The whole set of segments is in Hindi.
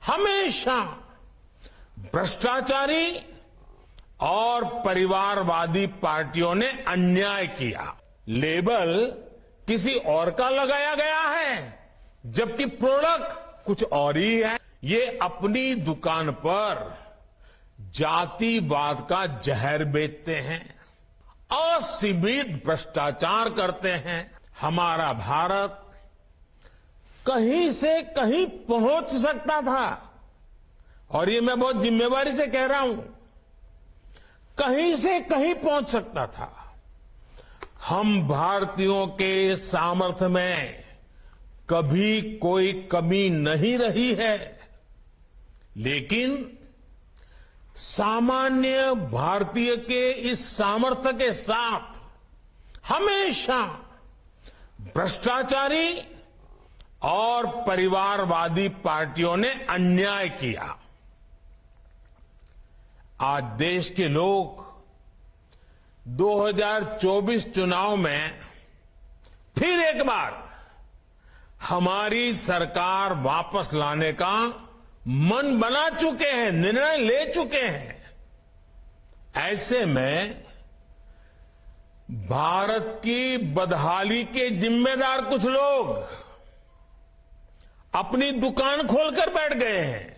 हमेशा भ्रष्टाचारी और परिवारवादी पार्टियों ने अन्याय किया। लेबल किसी और का लगाया गया है, जबकि प्रोडक्ट कुछ और ही है। ये अपनी दुकान पर जातिवाद का जहर बेचते हैं, असीमित भ्रष्टाचार करते हैं। हमारा भारत कहीं से कहीं पहुंच सकता था, और ये मैं बहुत जिम्मेवारी से कह रहा हूं, कहीं से कहीं पहुंच सकता था। हम भारतीयों के सामर्थ्य में कभी कोई कमी नहीं रही है, लेकिन सामान्य भारतीय के इस सामर्थ्य के साथ हमेशा भ्रष्टाचारी और परिवारवादी पार्टियों ने अन्याय किया। आज देश के लोग 2024 चुनाव में फिर एक बार हमारी सरकार वापस लाने का मन बना चुके हैं, निर्णय ले चुके हैं। ऐसे में भारत की बदहाली के जिम्मेदार कुछ लोग अपनी दुकान खोलकर बैठ गए हैं।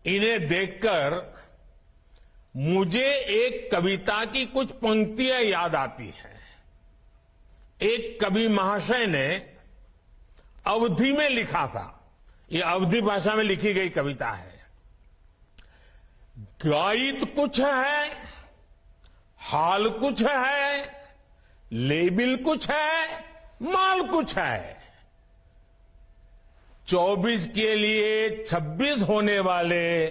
इन्हें देखकर मुझे एक कविता की कुछ पंक्तियां याद आती हैं। एक कवि महाशय ने अवधी में लिखा था, ये अवधी भाषा में लिखी गई कविता है। गाइड कुछ है, हाल कुछ है, लेबिल कुछ है, माल कुछ है। 24 के लिए 26 होने वाले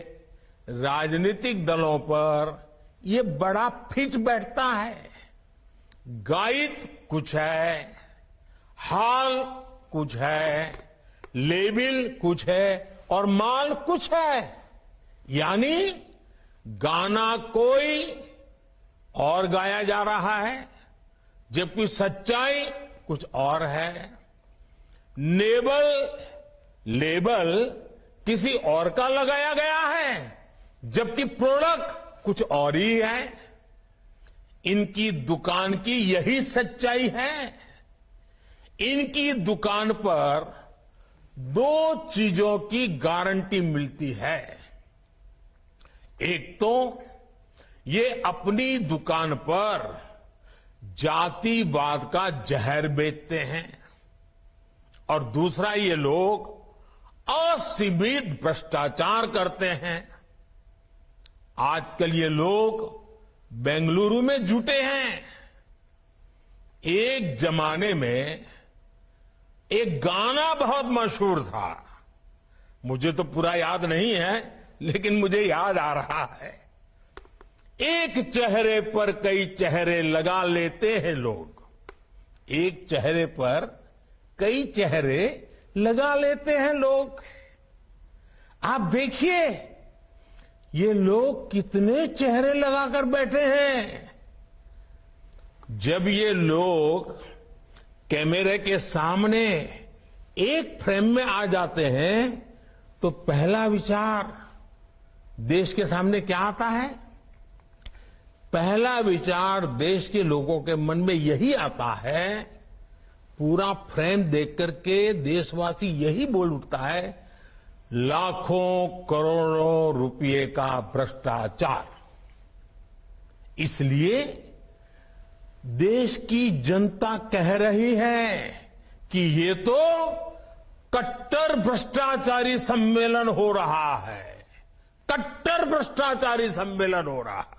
राजनीतिक दलों पर ये बड़ा फिट बैठता है। गाइड कुछ है, हाल कुछ है, लेबिल कुछ है और माल कुछ है। यानी गाना कोई और गाया जा रहा है, जबकि सच्चाई कुछ और है। लेबल किसी और का लगाया गया है, जबकि प्रोडक्ट कुछ और ही है। इनकी दुकान की यही सच्चाई है। इनकी दुकान पर 2 चीजों की गारंटी मिलती है। एक तो ये अपनी दुकान पर जातिवाद का जहर बेचते हैं, और दूसरा ये लोग असीमित भ्रष्टाचार करते हैं। आजकल ये लोग बेंगलुरु में जुटे हैं। एक जमाने में एक गाना बहुत मशहूर था, मुझे तो पूरा याद नहीं है, लेकिन मुझे याद आ रहा है। एक चेहरे पर कई चेहरे लगा लेते हैं लोग, एक चेहरे पर कई चेहरे लगा लेते हैं लोग। आप देखिए ये लोग कितने चेहरे लगाकर बैठे हैं। जब ये लोग कैमरे के सामने एक फ्रेम में आ जाते हैं तो पहला विचार देश के सामने क्या आता है? पहला विचार देश के लोगों के मन में यही आता है, पूरा फ्रेम देख करके देशवासी यही बोल उठता है, लाखों करोड़ों रुपए का भ्रष्टाचार। इसलिए देश की जनता कह रही है कि ये तो कट्टर भ्रष्टाचारी सम्मेलन हो रहा है, कट्टर भ्रष्टाचारी सम्मेलन हो रहा है।